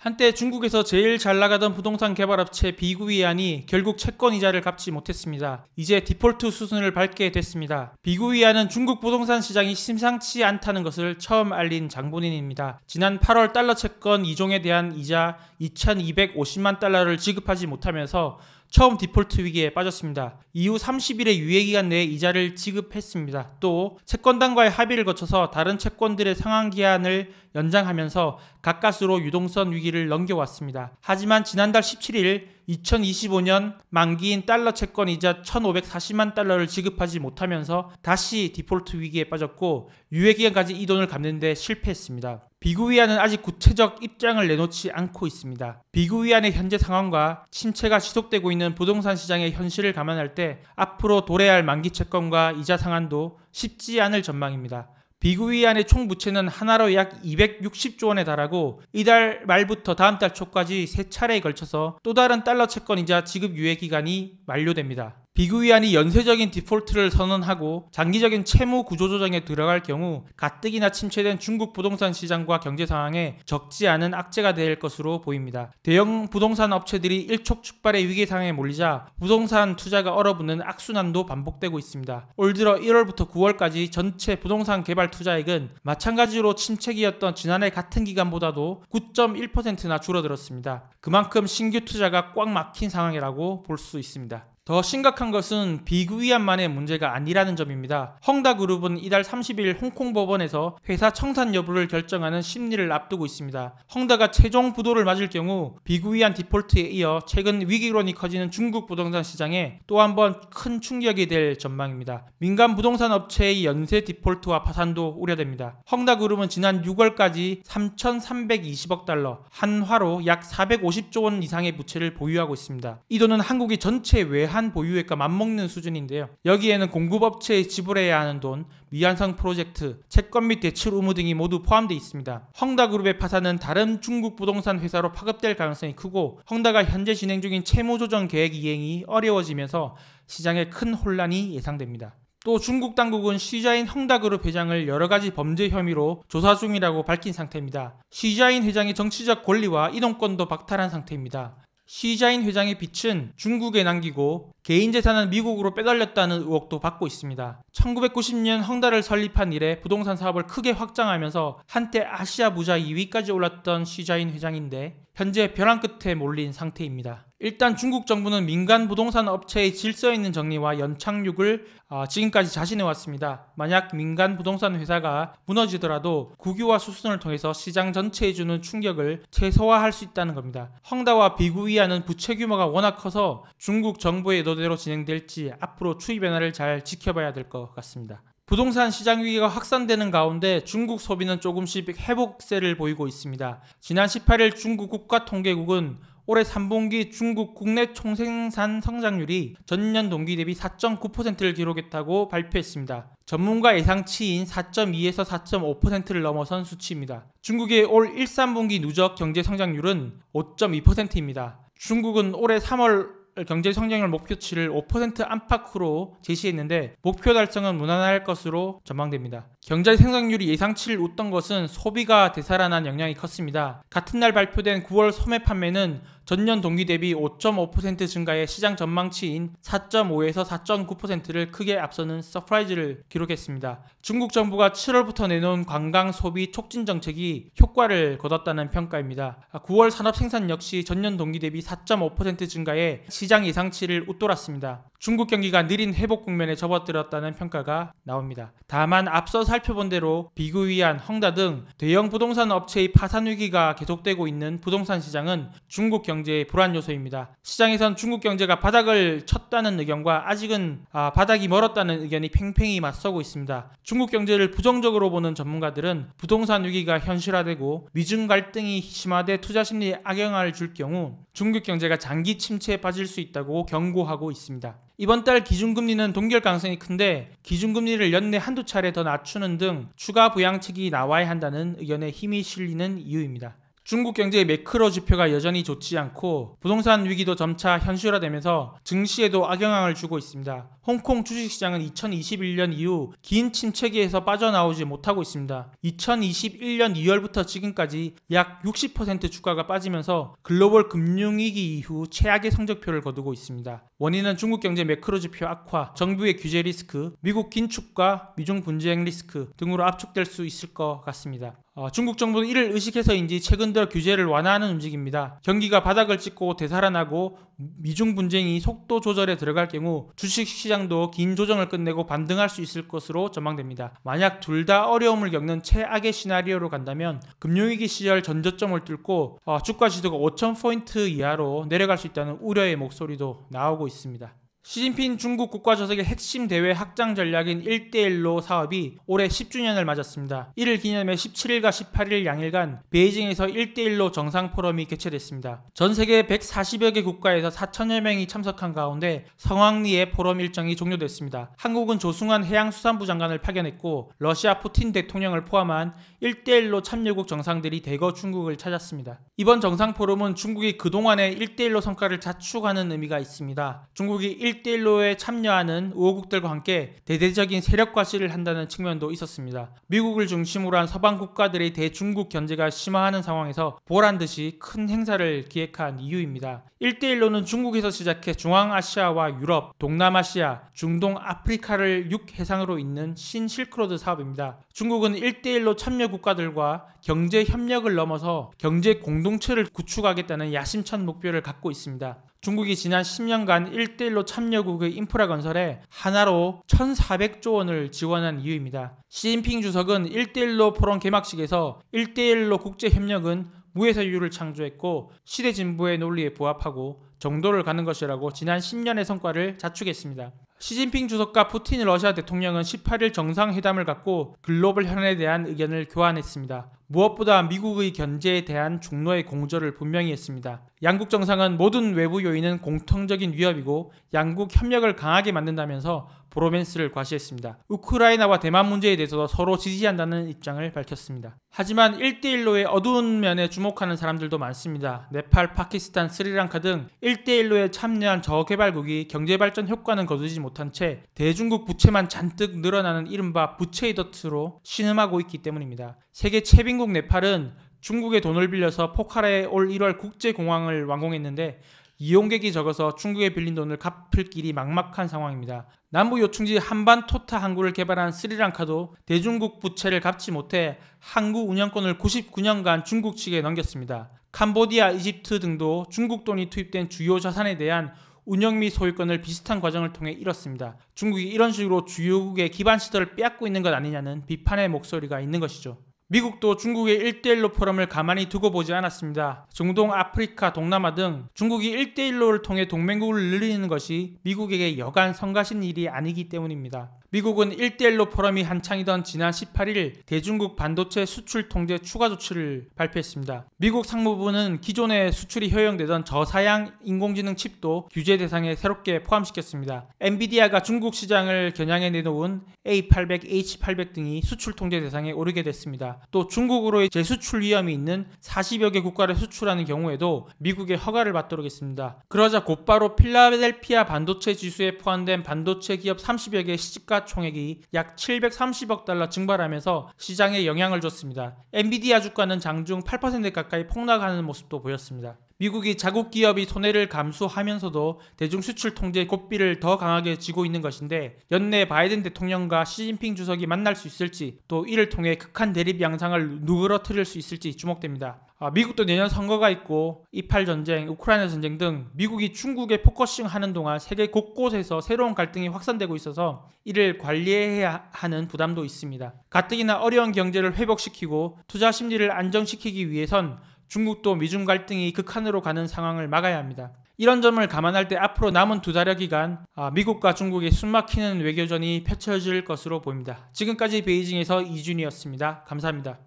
한때 중국에서 제일 잘 나가던 부동산 개발업체 비구이안이 결국 채권 이자를 갚지 못했습니다. 이제 디폴트 수순을 밟게 됐습니다. 비구이안은 중국 부동산 시장이 심상치 않다는 것을 처음 알린 장본인입니다. 지난 8월 달러 채권 2종에 대한 이자 2,250만 달러를 지급하지 못하면서 처음 디폴트 위기에 빠졌습니다. 이후 30일의 유예기간 내에 이자를 지급했습니다. 또 채권단과의 합의를 거쳐서 다른 채권들의 상환기한을 연장하면서 가까스로 유동성 위기를 넘겨왔습니다. 하지만 지난달 17일 2025년 만기인 달러 채권 이자 1,540만 달러를 지급하지 못하면서 다시 디폴트 위기에 빠졌고 유예기간까지 이 돈을 갚는 데 실패했습니다. 비구이안은 아직 구체적 입장을 내놓지 않고 있습니다. 비구이안의 현재 상황과 침체가 지속되고 있는 부동산 시장의 현실을 감안할 때 앞으로 도래할 만기 채권과 이자 상환도 쉽지 않을 전망입니다. 비구이안의 총 부채는 하나로 약 260조 원에 달하고 이달 말부터 다음 달 초까지 3차례에 걸쳐서 또 다른 달러 채권 이자 지급 유예 기간이 만료됩니다. 비구이안이 연쇄적인 디폴트를 선언하고 장기적인 채무 구조조정에 들어갈 경우 가뜩이나 침체된 중국 부동산 시장과 경제 상황에 적지 않은 악재가 될 것으로 보입니다. 대형 부동산 업체들이 일촉즉발의 위기 상황에 몰리자 부동산 투자가 얼어붙는 악순환도 반복되고 있습니다. 올 들어 1월부터 9월까지 전체 부동산 개발 투자액은 마찬가지로 침체기였던 지난해 같은 기간보다도 9.1%나 줄어들었습니다. 그만큼 신규 투자가 꽉 막힌 상황이라고 볼 수 있습니다. 더 심각한 것은 비구이안만의 문제가 아니라는 점입니다. 헝다그룹은 이달 30일 홍콩 법원에서 회사 청산 여부를 결정하는 심리를 앞두고 있습니다. 헝다가 최종 부도를 맞을 경우 비구이안 디폴트에 이어 최근 위기론이 커지는 중국 부동산 시장에 또 한 번 큰 충격이 될 전망입니다. 민간 부동산 업체의 연쇄 디폴트와 파산도 우려됩니다. 헝다그룹은 지난 6월까지 3,320억 달러, 한화로 약 450조 원 이상의 부채를 보유하고 있습니다. 이 돈은 한국이 전체 외환 보유액과 맞먹는 수준인데요. 여기에는 공급업체에 지불해야 하는 돈, 미완성 프로젝트, 채권 및 대출 의무 등이 모두 포함되어 있습니다. 헝다그룹의 파산은 다른 중국 부동산 회사로 파급될 가능성이 크고 헝다가 현재 진행 중인 채무조정 계획 이행이 어려워지면서 시장에 큰 혼란이 예상됩니다. 또 중국 당국은 시자인 헝다그룹 회장을 여러가지 범죄 혐의로 조사 중이라고 밝힌 상태입니다. 시자인 회장의 정치적 권리와 이동권도 박탈한 상태입니다. 시자인 회장의 빚은 중국에 남기고 개인 재산은 미국으로 빼돌렸다는 의혹도 받고 있습니다. 1990년 헝다를 설립한 이래 부동산 사업을 크게 확장하면서 한때 아시아 부자 2위까지 올랐던 시자인 회장인데 현재 벼랑 끝에 몰린 상태입니다. 일단 중국 정부는 민간 부동산 업체의 질서 있는 정리와 연착륙을 지금까지 자신해왔습니다. 만약 민간 부동산 회사가 무너지더라도 국유화 수순을 통해서 시장 전체에 주는 충격을 최소화할 수 있다는 겁니다. 헝다와 비구이안은 부채 규모가 워낙 커서 중국 정부의 의도대로 진행될지 앞으로 추이 변화를 잘 지켜봐야 될 것 같습니다. 부동산 시장 위기가 확산되는 가운데 중국 소비는 조금씩 회복세를 보이고 있습니다. 지난 18일 중국 국가통계국은 올해 3분기 중국 국내 총생산 성장률이 전년 동기 대비 4.9%를 기록했다고 발표했습니다. 전문가 예상치인 4.2에서 4.5%를 넘어선 수치입니다. 중국의 올 1~3분기 누적 경제 성장률은 5.2%입니다. 중국은 올해 3월 경제 성장률 목표치를 5% 안팎으로 제시했는데 목표 달성은 무난할 것으로 전망됩니다. 경제 성장률이 예상치를 웃던 것은 소비가 되살아난 영향이 컸습니다. 같은 날 발표된 9월 소매 판매는 전년 동기 대비 5.5% 증가의 시장 전망치인 4.5에서 4.9%를 크게 앞서는 서프라이즈를 기록했습니다. 중국 정부가 7월부터 내놓은 관광 소비 촉진 정책이 효과를 거뒀다는 평가입니다. 9월 산업 생산 역시 전년 동기 대비 4.5% 증가의 시장 예상치를 웃돌았습니다. 중국 경기가 느린 회복 국면에 접어들었다는 평가가 나옵니다. 다만 앞서 살펴본 대로 비구이안, 헝다 등 대형 부동산 업체의 파산 위기가 계속되고 있는 부동산 시장은 중국 경제의 불안 요소입니다. 시장에선 중국 경제가 바닥을 쳤다는 의견과 아직은 바닥이 멀었다는 의견이 팽팽히 맞서고 있습니다. 중국 경제를 부정적으로 보는 전문가들은 부동산 위기가 현실화되고 미중 갈등이 심화돼 투자 심리에 악영향을 줄 경우 중국 경제가 장기 침체에 빠질 수 있다고 경고하고 있습니다. 이번 달 기준금리는 동결 가능성이 큰데 기준금리를 연내 한두 차례 더 낮추는 등 추가 부양책이 나와야 한다는 의견에 힘이 실리는 이유입니다. 중국 경제의 매크로 지표가 여전히 좋지 않고 부동산 위기도 점차 현실화되면서 증시에도 악영향을 주고 있습니다. 홍콩 주식시장은 2021년 이후 긴 침체기에서 빠져나오지 못하고 있습니다. 2021년 2월부터 지금까지 약 60% 주가가 빠지면서 글로벌 금융위기 이후 최악의 성적표를 거두고 있습니다. 원인은 중국 경제 매크로 지표 악화, 정부의 규제 리스크, 미국 긴축과 미중 분쟁 리스크 등으로 압축될 수 있을 것 같습니다. 중국 정부는 이를 의식해서인지 최근 들어 규제를 완화하는 움직임입니다. 경기가 바닥을 찍고 되살아나고 미중 분쟁이 속도 조절에 들어갈 경우 주식시장도 긴 조정을 끝내고 반등할 수 있을 것으로 전망됩니다. 만약 둘 다 어려움을 겪는 최악의 시나리오로 간다면 금융위기 시절 전저점을 뚫고 주가 지수가 5,000포인트 이하로 내려갈 수 있다는 우려의 목소리도 나오고 있습니다. 시진핑 중국 국가주석의 핵심 대외 확장 전략인 1대1로 사업이 올해 10주년을 맞았습니다. 이를 기념해 17일과 18일 양일간 베이징에서 1대1로 정상포럼이 개최됐습니다. 전 세계 140여 개 국가에서 4천여 명이 참석한 가운데 성황리에 포럼 일정이 종료됐습니다. 한국은 조승환 해양수산부 장관을 파견했고 러시아 푸틴 대통령을 포함한 1대1로 참여국 정상들이 대거 중국을 찾았습니다. 이번 정상포럼은 중국이 그동안의 1대1로 성과를 자축하는 의미가 있습니다. 중국이 1대1로에 참여하는 우호국들과 함께 대대적인 세력 과시를 한다는 측면도 있었습니다. 미국을 중심으로 한 서방 국가들의 대중국 견제가 심화하는 상황에서 보란듯이 큰 행사를 기획한 이유입니다. 1대1로는 중국에서 시작해 중앙아시아와 유럽, 동남아시아, 중동, 아프리카를 6해상으로 잇는 신실크로드 사업입니다. 중국은 1대1로 참여 국가들과 경제 협력을 넘어서 경제 공동체를 구축하겠다는 야심찬 목표를 갖고 있습니다. 중국이 지난 10년간 1대1로 참여국의 인프라 건설에 하나로 1,400조 원을 지원한 이유입니다. 시진핑 주석은 1대1로 포럼 개막식에서 1대1로 국제협력은 무해사유를 창조했고 시대 진보의 논리에 부합하고 정도를 가는 것이라고 지난 10년의 성과를 자축했습니다. 시진핑 주석과 푸틴 러시아 대통령은 18일 정상회담을 갖고 글로벌 현안에 대한 의견을 교환했습니다. 무엇보다 미국의 견제에 대한 중로의 공조를 분명히 했습니다. 양국 정상은 모든 외부 요인은 공통적인 위협이고 양국 협력을 강하게 만든다면서 브로맨스를 과시했습니다. 우크라이나와 대만 문제에 대해서도 서로 지지한다는 입장을 밝혔습니다. 하지만 1대1로의 어두운 면에 주목하는 사람들도 많습니다. 네팔, 파키스탄, 스리랑카 등 1대1로에 참여한 저개발국이 경제발전 효과는 거두지 못한 채 대중국 부채만 잔뜩 늘어나는 이른바 부채의 덫으로 신음하고 있기 때문입니다. 세계 최빈국 네팔은 중국의 돈을 빌려서 포카라에 올 1월 국제공항을 완공했는데 이용객이 적어서 중국에 빌린 돈을 갚을 길이 막막한 상황입니다. 남부 요충지 한반토타 항구를 개발한 스리랑카도 대중국 부채를 갚지 못해 항구 운영권을 99년간 중국 측에 넘겼습니다. 캄보디아, 이집트 등도 중국 돈이 투입된 주요 자산에 대한 운영 및 소유권을 비슷한 과정을 통해 잃었습니다. 중국이 이런 식으로 주요국의 기반 시설을 빼앗고 있는 것 아니냐는 비판의 목소리가 있는 것이죠. 미국도 중국의 1대1로 포럼을 가만히 두고 보지 않았습니다. 중동, 아프리카, 동남아 등 중국이 1대1로를 통해 동맹국을 늘리는 것이 미국에게 여간 성가신 일이 아니기 때문입니다. 미국은 1대1로 포럼이 한창이던 지난 18일 대중국 반도체 수출 통제 추가 조치를 발표했습니다. 미국 상무부는 기존에 수출이 허용되던 저사양 인공지능 칩도 규제 대상에 새롭게 포함시켰습니다. 엔비디아가 중국 시장을 겨냥해 내놓은 A800, H800 등이 수출 통제 대상에 오르게 됐습니다. 또 중국으로의 재수출 위험이 있는 40여 개 국가를 수출하는 경우에도 미국의 허가를 받도록 했습니다. 그러자 곧바로 필라델피아 반도체 지수에 포함된 반도체 기업 30여 개의 시집가 총액이 약 730억 달러 증발하면서 시장에 영향을 줬습니다. 엔비디아 주가는 장중 8% 가까이 폭락하는 모습도 보였습니다. 미국이 자국 기업이 손해를 감수하면서도 대중 수출 통제 고삐를 더 강하게 쥐고 있는 것인데 연내 바이든 대통령과 시진핑 주석이 만날 수 있을지 또 이를 통해 극한 대립 양상을 누그러뜨릴 수 있을지 주목됩니다. 미국도 내년 선거가 있고 이팔 전쟁, 우크라이나 전쟁 등 미국이 중국에 포커싱하는 동안 세계 곳곳에서 새로운 갈등이 확산되고 있어서 이를 관리해야 하는 부담도 있습니다. 가뜩이나 어려운 경제를 회복시키고 투자 심리를 안정시키기 위해선 중국도 미중 갈등이 극한으로 가는 상황을 막아야 합니다. 이런 점을 감안할 때 앞으로 남은 2달여 기간 미국과 중국의 숨막히는 외교전이 펼쳐질 것으로 보입니다. 지금까지 베이징에서 이준이었습니다. 감사합니다.